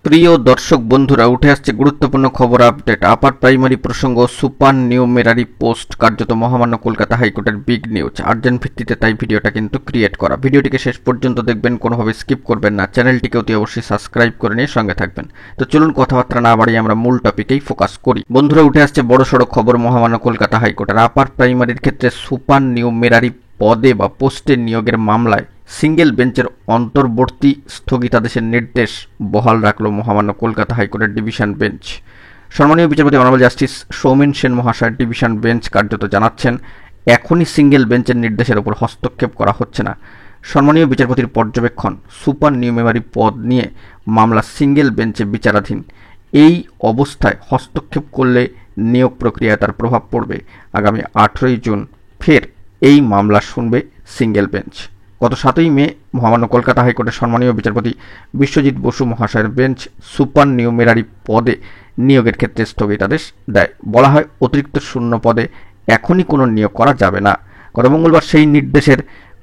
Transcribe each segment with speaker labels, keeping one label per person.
Speaker 1: প্রিয় দর্শক বন্ধুরা, উঠে আসছে গুরুত্বপূর্ণ খবর আপডেট। আপার প্রাইমারি প্রসঙ্গ, সুপার নিউমেরারি পোস্ট কার্যত মহামান্য কলকাতা হাইকোর্টের বিগ নিউজ। আর্জেন্ট ভিত্তিতে তাই ভিডিওটা কিন্তু ক্রিয়েট করা। ভিডিওটিকে শেষ পর্যন্ত দেখবেন, কোনোভাবে স্কিপ করবেন না। চ্যানেলটিকে অতি অবশ্যই সাবস্ক্রাইব করে নিয়ে সঙ্গে থাকবেন। তো চলুন কথাবার্তা না বাড়িয়ে আমরা মূল টপিকেই ফোকাস করি। বন্ধুরা, উঠে আসছে বড়সড় খবর মহামান্য কলকাতা হাইকোর্টের। আপার প্রাইমারির ক্ষেত্রে সুপার নিউমেরারি পদে বা পোস্টের নিয়োগের মামলায় সিঙ্গেল বেঞ্চের অন্তর্বর্তী স্থগিতাদেশের নির্দেশ বহাল রাখল মহামান্য কলকাতা হাইকোর্টের ডিভিশন বেঞ্চ। সম্মানীয় বিচারপতি অনারেবল জাস্টিস সৌমেন সেন মহাশয়ের ডিভিশন বেঞ্চ কার্যত জানাচ্ছেন, এখনই সিঙ্গেল বেঞ্চের নির্দেশের উপর হস্তক্ষেপ করা হচ্ছে না। সম্মানীয় বিচারপতির পর্যবেক্ষণ, সুপার নিউমেরারি পদ নিয়ে মামলা সিঙ্গেল বেঞ্চে বিচারাধীন। এই অবস্থায় হস্তক্ষেপ করলে নিয়োগ প্রক্রিয়ায় তার প্রভাব পড়বে। আগামী 18ই জুন ফের এই মামলা শুনবে সিঙ্গেল বেঞ্চ। গত 7ই মে মহামান্য কলকাতা হাইকোর্টের সম্মানীয় বিচারপতি বিশ্বজিৎ বসু মহাশয়ের বেঞ্চ সুপার নিউমেরারি পদে নিয়োগের ক্ষেত্রে স্থগিতাদেশ দেয়। বলা হয়, অতিরিক্ত শূন্য পদে এখনই কোনো নিয়োগ করা যাবে না। গত মঙ্গলবার সেই নির্দেশের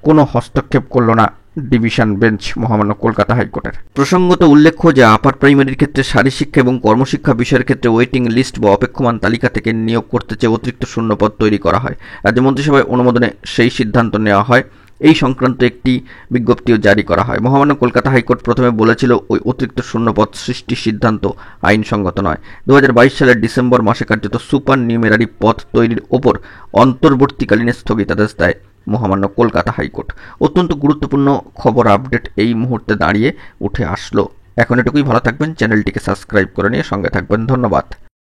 Speaker 1: কোনো হস্তক্ষেপ করল না ডিভিশন বেঞ্চ মহামান্য কলকাতা হাইকোর্টের। প্রসঙ্গত উল্লেখ্য যে আপার প্রাইমারির ক্ষেত্রে শারীরশিক্ষা এবং কর্মশিক্ষা বিষয়ের ক্ষেত্রে ওয়েটিং লিস্ট বা অপেক্ষমান তালিকা থেকে নিয়োগ করতে চেয়ে অতিরিক্ত শূন্যপদ তৈরি করা হয়। রাজ্য মন্ত্রিসভায় অনুমোদনে সেই সিদ্ধান্ত নেওয়া হয়। এই সংক্রান্ত একটি বিজ্ঞপ্তিও জারি করা হয়। মহামান্য কলকাতা হাইকোর্ট প্রথমে বলেছিল ওই অতিরিক্ত শূন্যপদ সৃষ্টির সিদ্ধান্ত আইনসঙ্গত নয়। 2022 সালের ডিসেম্বর মাসে কার্যত সুপার নিউমেরারি পদ তৈরির ওপর অন্তর্বর্তীকালীন স্থগিতাদেশ দেয় মহামান্য কলকাতা হাইকোর্ট। অত্যন্ত গুরুত্বপূর্ণ খবর আপডেট এই মুহূর্তে দাঁড়িয়ে উঠে আসলো। এখন এটুকুই, ভালো থাকবেন, চ্যানেলটিকে সাবস্ক্রাইব করে নিয়ে সঙ্গে থাকবেন। ধন্যবাদ।